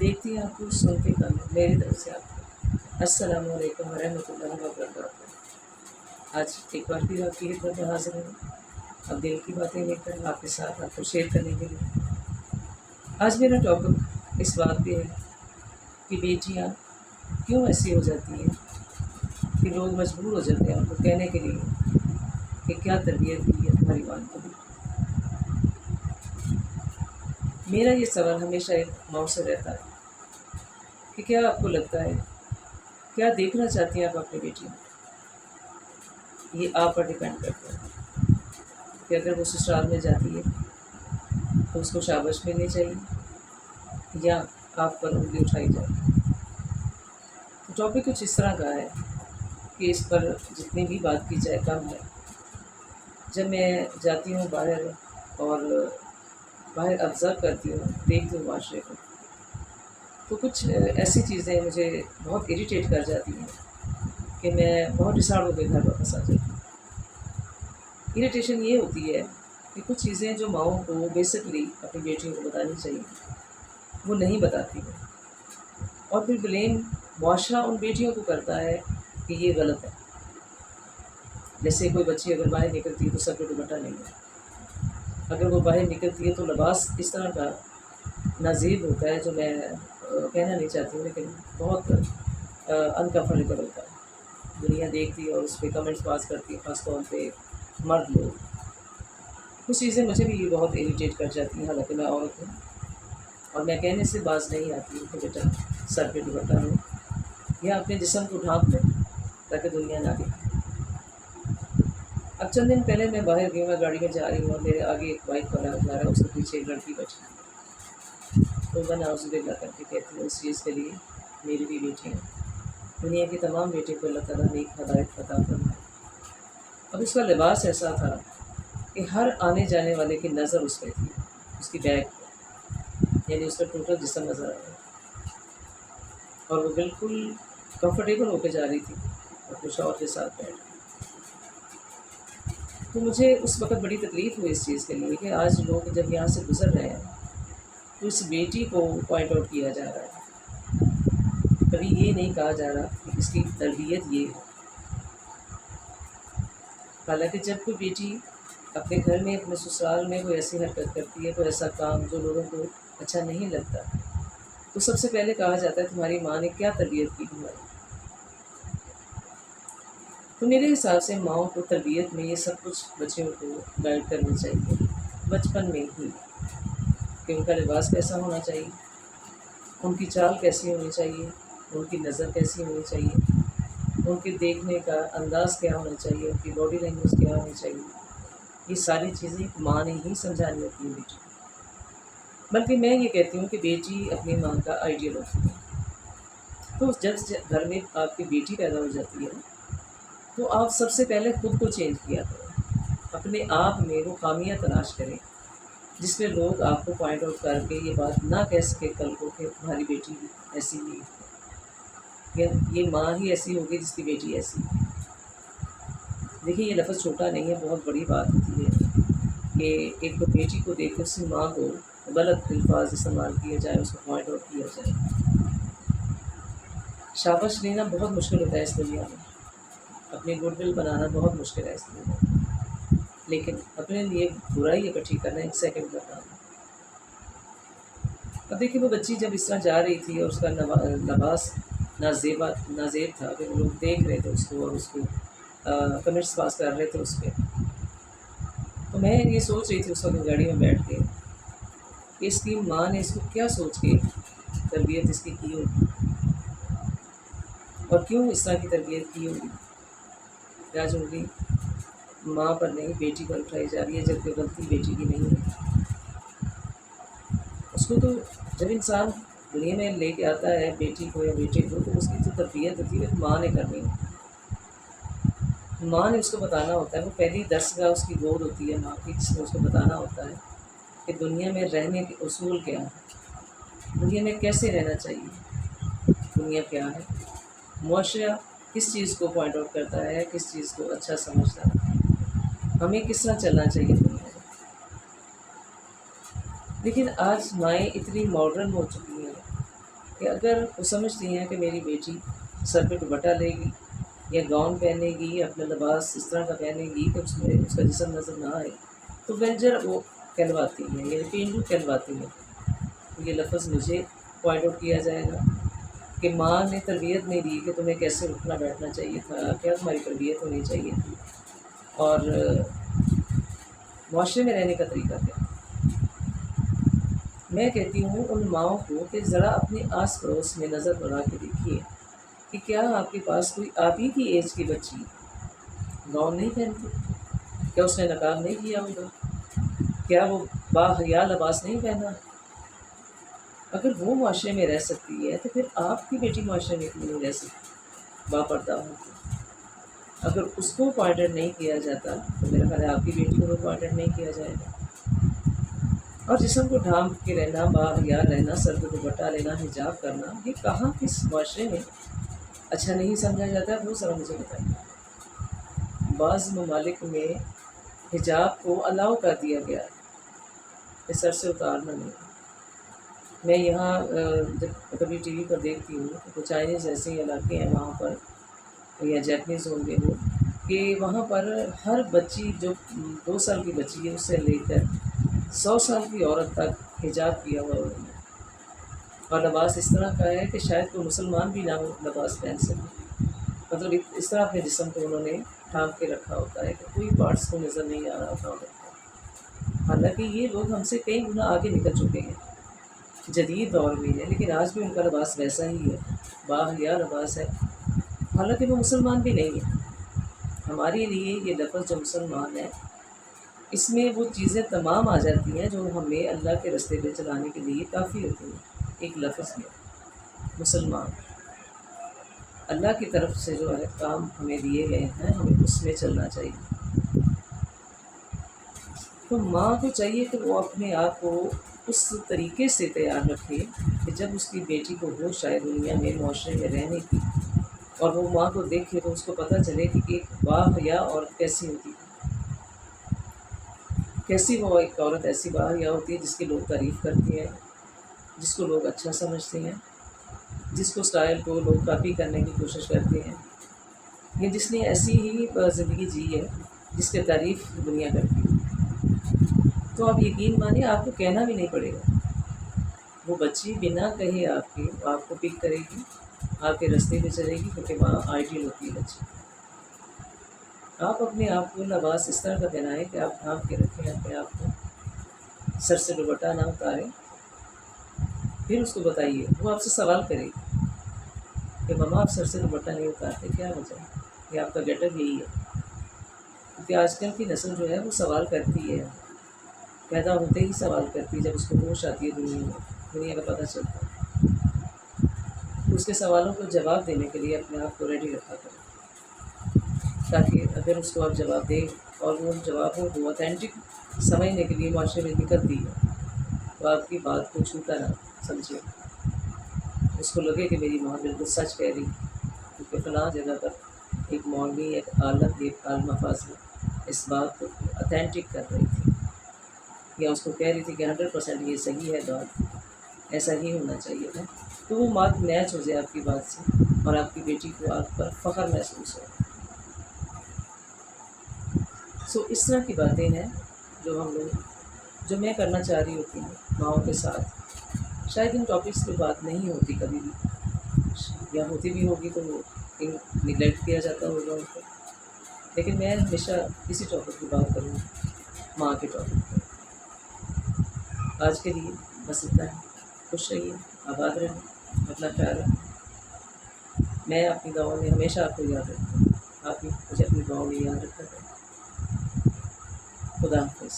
دیکھتی ہیں آپ کو، سنتے کم ہیں۔ میری طرف سے آپ کو السلام علیکم ورحمۃ اللہ وبرکاتہ۔ آج ایک بار پھر آپ کی خدمت میں حاضر ہوں، اب دل کی باتیں لے کر آپ کے ساتھ آپ کو شیئر کرنے کے لیے۔ آج میرا ٹاپک اس بات پہ ہے کہ بیٹیاں کیوں ایسی ہو جاتی ہیں کہ لوگ مجبور ہو جاتے ہیں ان کو کہنے کے لیے کہ کیا تربیت کی ہے تمہاری ماں کو۔ میرا یہ سوال ہمیشہ ایک ماؤں سے رہتا ہے کہ کیا آپ کو لگتا ہے، کیا دیکھنا چاہتی ہیں آپ اپنی بیٹی میں؟ یہ آپ پر ڈپینڈ کرتا ہے کہ اگر وہ سسرال میں جاتی ہے تو اس کو شاباش ملنی چاہیے یا آپ پر انگلی اٹھائی جائے۔ تو ٹاپک کچھ اس طرح کا ہے کہ اس پر جتنی بھی بات کی جائے کم ہے۔ جب میں جاتی ہوں باہر اور باہر آبزرو کرتی ہوں، دیکھتی ہوں معاشرے کو، تو کچھ ایسی چیزیں مجھے بہت اریٹیٹ کر جاتی ہیں کہ میں بہت ڈسارڈ ہو کے گھر واپس آ جاتی ہوں۔ اریٹیشن یہ ہوتی ہے کہ کچھ چیزیں جو ماؤں کو بیسکلی اپنی بیٹیوں کو بتانی چاہیے وہ نہیں بتاتی ہیں، اور پھر بلیم معاشرہ ان بیٹیوں کو کرتا ہے کہ یہ غلط ہے۔ جیسے کوئی بچی اگر باہر نکلتی ہے تو سر پہ دوپٹہ نہیں ہے، اگر وہ باہر نکلتی ہے تو لباس اس طرح کا نازیب ہوتا ہے جو میں کہنا نہیں چاہتی ہوں، لیکن بہت انکمفرٹیبل ہوتا ہے۔ دنیا دیکھتی ہے اور اس پہ کمنٹس پاس کرتی ہے، خاص طور پہ مرد لوگ۔ کچھ چیزیں مجھے بھی یہ بہت اریٹیٹ کر جاتی ہیں، حالانکہ میں عورت ہوں اور میں کہنے سے باز نہیں آتی ہوں کہ بیٹا سر پہ دوپٹہ ہو یا اپنے جسم کو ڈھانپ لیں تاکہ دنیا نہ دیکھے۔ اب چند دن پہلے میں باہر گئی، میں گاڑی میں جا رہی ہوں اور میرے آگے ایک بائک والا جا رہا ہے، اس کے پیچھے ایک لڑکی بیٹھی، تو میں نعوذ باللہ کر کے کہتی ہوں اس چیز کے لیے میری بھی بیٹی ہیں، دنیا کی تمام بیٹیوں کو اللہ تعالیٰ نے ایک ہدایت عطا فرمائی۔ اب اس کا لباس ایسا تھا کہ ہر آنے جانے والے کی نظر اس پہ تھی، اس کی بیگ پہ، یعنی اس کا ٹوٹل جسم نظر آ رہا ہے، اور وہ بالکل کمفرٹیبل ہو کے جا رہی تھی اپنے شوہر کے ساتھ بیٹھ کے۔ تو مجھے اس وقت بڑی تکلیف ہوئی اس چیز کے لیے کہ آج لوگ جب یہاں سے گزر رہے ہیں تو اس بیٹی کو پوائنٹ آؤٹ کیا جا رہا ہے، کبھی یہ نہیں کہا جا رہا کہ اس کی تربیت یہ ہے۔ حالانکہ جب کوئی بیٹی اپنے گھر میں، اپنے سسرال میں کوئی ایسی حرکت کرتی ہے، کوئی ایسا کام جو لوگوں کو اچھا نہیں لگتا، تو سب سے پہلے کہا جاتا ہے تمہاری ماں نے کیا تربیت کی تمہاری۔ تو میرے حساب سے ماؤں کو تربیت میں یہ سب کچھ بچیوں کو گائیڈ کرنی چاہیے بچپن میں ہی، کہ ان کا لباس کیسا ہونا چاہیے، ان کی چال کیسی ہونی چاہیے، ان کی نظر کیسی ہونی چاہیے، ان کے دیکھنے کا انداز کیا ہونا چاہیے، ان کی باڈی لینگویج کیا ہونی چاہیے۔ یہ ساری چیزیں ماں نے ہی سمجھانی ہوتی ہیں بیٹی کو۔ بلکہ میں یہ کہتی ہوں کہ بیٹی اپنی ماں کا آئیڈیل ہوتی ہے۔ تو جب گھر میں آپ کی بیٹی پیدا ہو جاتی ہے تو آپ سب سے پہلے خود کو چینج کیا کریں، اپنے آپ میں وہ خامیاں تلاش کریں جس میں لوگ آپ کو پوائنٹ آؤٹ کر کے یہ بات نہ کہہ سکے کل کو کہ تمہاری بیٹی ایسی نہیں ہے، یا یہ ماں ہی ایسی ہوگی جس کی بیٹی ایسی ہے۔ دیکھیے یہ لفظ چھوٹا نہیں ہے، بہت بڑی بات ہوتی ہے کہ ایک تو بیٹی کو دیکھ کے اس کی ماں کو غلط الفاظ استعمال کیے جائے، اس کو پوائنٹ آؤٹ کیا جائے۔ شاباش لینا بہت مشکل ہوتا ہے اس دنیا میں، اپنی گڈ ول بنانا بہت مشکل ہے اس دنیا میں، لیکن اپنے لیے برائی اکٹھی کرنا ایک سیکنڈ کا کام ہے۔ اب دیکھیے وہ بچی جب اس طرح جا رہی تھی اور اس کا لباس نازیب تھا کہ وہ لوگ دیکھ رہے تھے اس کو اور اس کو کمنٹس پاس کر رہے تھے اس پہ، تو میں یہ سوچ رہی تھی اس وقت گاڑی میں بیٹھ کے کہ اس کی ماں نے اس کو کیا سوچ کے تربیت اس کی ہوگی، اور کیوں اس طرح کی تربیت کی ہوگی کہ آج انگلی ماں پر نہیں بیٹی پر اٹھائی جا رہی ہے، جبکہ غلطی بیٹی کی نہیں ہے۔ اس کو تو جب انسان دنیا میں لے کے آتا ہے بیٹی کو یا بیٹے کو، تو اس کی جو تربیت ہوتی ہے ماں نے کرنی ہوتی ہے، ماں نے اس کو بتانا ہوتا ہے، وہ پہلی درسگاہ اس کی گود ہوتی ہے ماں کی، جس میں اس کو بتانا ہوتا ہے کہ دنیا میں رہنے کے اصول کیا ہے، دنیا میں کیسے رہنا چاہیے، دنیا کیا ہے، معاشرہ کس چیز کو پوائنٹ آؤٹ کرتا ہے، کس چیز کو اچھا سمجھتا ہے، ہمیں کس طرح چلنا چاہیے دنیا میں۔ لیکن آج مائیں اتنی ماڈرن ہو چکی ہیں کہ اگر وہ سمجھتی ہیں کہ میری بیٹی سر پہ دوپٹہ لے گی یا گاؤن پہنے گی یا اپنا لباس اس طرح کا پہنے گی کہ اس میں اس کا جسم نظر نہ آئے، تو وینجر وہ کہلواتی ہیں، یعنی پینڈو کہلواتی ہیں۔ یہ لفظ مجھے پوائنٹ آؤٹ کیا جائے گا کہ ماں نے تربیت نہیں دی کہ تمہیں کیسے اٹھنا بیٹھنا چاہیے تھا، کیا تمہاری تربیت ہونی چاہیے تھی، اور معاشرے میں رہنے کا طریقہ کیا۔ میں کہتی ہوں ان ماؤں کو کہ ذرا اپنے آس پڑوس میں نظر بڑھا کے دیکھیے کہ کیا آپ کے پاس کوئی آپ ہی کی ایج کی بچی گاؤن نہیں پہنتی، کیا اس نے نقاب نہیں کیا ہوگا، کیا وہ باحیا لباس نہیں پہنا۔ اگر وہ معاشرے میں رہ سکتی ہے تو پھر آپ کی بیٹی معاشرے میں کیوں نہیں رہ سکتی با پردہ ہو کے۔ اگر اس کو پوائنٹڈ نہیں کیا جاتا تو میرا خیال ہے آپ کی بیٹی کو بھی پوائنٹڈ نہیں کیا جائے گا۔ اور جسم کو ڈھانپ کے رہنا، باحیا رہنا، سر پہ دوپٹہ لینا، حجاب کرنا، یہ کہاں کس معاشرے میں اچھا نہیں سمجھا جاتا ہے، وہ ذرا مجھے بتائیے۔ بعض ممالک میں حجاب کو الاؤ کر دیا گیا ہے کہ سر سے اتارنا نہیں۔ میں یہاں جب کبھی ٹی وی پر دیکھتی ہوں تو چائنیز ایسے علاقے ہیں وہاں پر، یا جیپنیز ہوں گے وہ، کہ وہاں پر ہر بچی جو 2 سال کی بچی ہے اس سے لے کر 100 سال کی عورت تک حجاب کیا ہوا انہوں نے، اور لباس اس طرح کا ہے کہ شاید کوئی مسلمان بھی نہ وہ لباس پہن سکے۔ مطلب اس طرح اپنے جسم کو انہوں نے ڈھانپ کے رکھا ہوتا ہے کہ کوئی پارٹس کو نظر نہیں آ رہا ہوتا عورت کو۔ حالانکہ یہ لوگ ہم سے کئی گنا آگے نکل چکے ہیں، جدید دور میں ہے، لیکن آج بھی ان کا لباس ویسا ہی ہے، باحیا لباس ہے، حالانکہ وہ مسلمان بھی نہیں ہے۔ ہمارے لیے یہ لفظ جو مسلمان ہے، اس میں وہ چیزیں تمام آ جاتی ہیں جو ہمیں اللہ کے رستے پہ چلانے کے لیے کافی ہوتی ہیں۔ ایک لفظ میں مسلمان، اللہ کی طرف سے جو احکام ہمیں دیے گئے ہیں ہمیں اس میں چلنا چاہیے۔ تو ماں کو چاہیے کہ وہ اپنے آپ کو اس طریقے سے تیار رکھے کہ جب اس کی بیٹی کو ہوش آئے دنیا میں، معاشرے میں رہنے کی، اور وہ ماں کو دیکھے تو اس کو پتہ چلے کہ ایک باحیا عورت کیسی ہوتی ہے، کیسی وہ ایک عورت ایسی باحیا ہوتی ہے جس کی لوگ تعریف کرتے ہیں، جس کو لوگ اچھا سمجھتے ہیں، جس کو سٹائل کو لوگ کاپی کرنے کی کوشش کرتے ہیں، یا جس نے ایسی ہی زندگی جی ہے جس کی تعریف دنیا کرتی ہے۔ تو آپ یقین مانیے آپ کو کہنا بھی نہیں پڑے گا، وہ بچی بنا کہے آپ کو پک کرے گی، آپ کے رستے پہ چلے گی، کیونکہ وہاں آئیڈیل ہوتی ہے بچی۔ آپ اپنے آپ کو لباس اس طرح کا پہنائیں کہ آپ ڈھانپ کے رکھیں اپنے آپ کو، سر سے دوپٹہ نہ اتاریں، پھر اس کو بتائیے، وہ آپ سے سوال کرے گی کہ مما آپ سر سے دوپٹہ نہیں اتارتے، کیا وجہ ہے؟ یہ آپ کا گیٹ اپ یہی ہے۔ کیونکہ آج کل کی نسل جو ہے وہ سوال کرتی ہے، پیدا ہوتے ہی سوال کرتی ہے، جب اس کو ہوش آتی ہے دنیا کا پتہ چلتا ہے، تو اس کے سوالوں کو جواب دینے کے لیے اپنے آپ کو ریڈی رکھا کریں، تاکہ اگر اس کو آپ جواب دیں اور وہ جوابوں کو اوتھینٹک سمجھنے کے لیے معاشرے میں نکلتی ہے تو آپ کی بات کو چھوٹا نہ سمجھے، اس کو لگے کہ میری ماں بالکل سچ کہہ رہی، کیونکہ فلاں جگہ پر ایک مولوی، ایک عالمہ فاضلہ اس بات کو اوتھینٹک کر رہی تھی، یا اس کو کہہ رہی تھی کہ 100% یہ صحیح ہے، بات ایسا ہی ہونا چاہیے تھا، تو وہ بات میچ ہو جائے آپ کی بات سے، اور آپ کی بیٹی کو آپ پر فخر محسوس ہو۔ اس طرح کی باتیں ہیں جو میں کرنا چاہ رہی ہوتی ہوں ماؤں کے ساتھ۔ شاید ان ٹاپکس پہ بات نہیں ہوتی کبھی بھی، یا ہوتی بھی ہوگی تو وہ نگلیکٹ کیا جاتا ہوگا ان کو، لیکن میں ہمیشہ اسی ٹاپک کی بات کروں گی، ماں کے ٹاپک پہ۔ آج کے لیے بس اتنا ہے، خوش رہیے، آباد رہیں، اپنا خیال رکھیں۔ میں اپنی دعاؤں میں ہمیشہ آپ کو یاد رکھوں، آپ بھی مجھے اپنی دعاؤں میں یاد رکھا کریں۔ خدا حافظ۔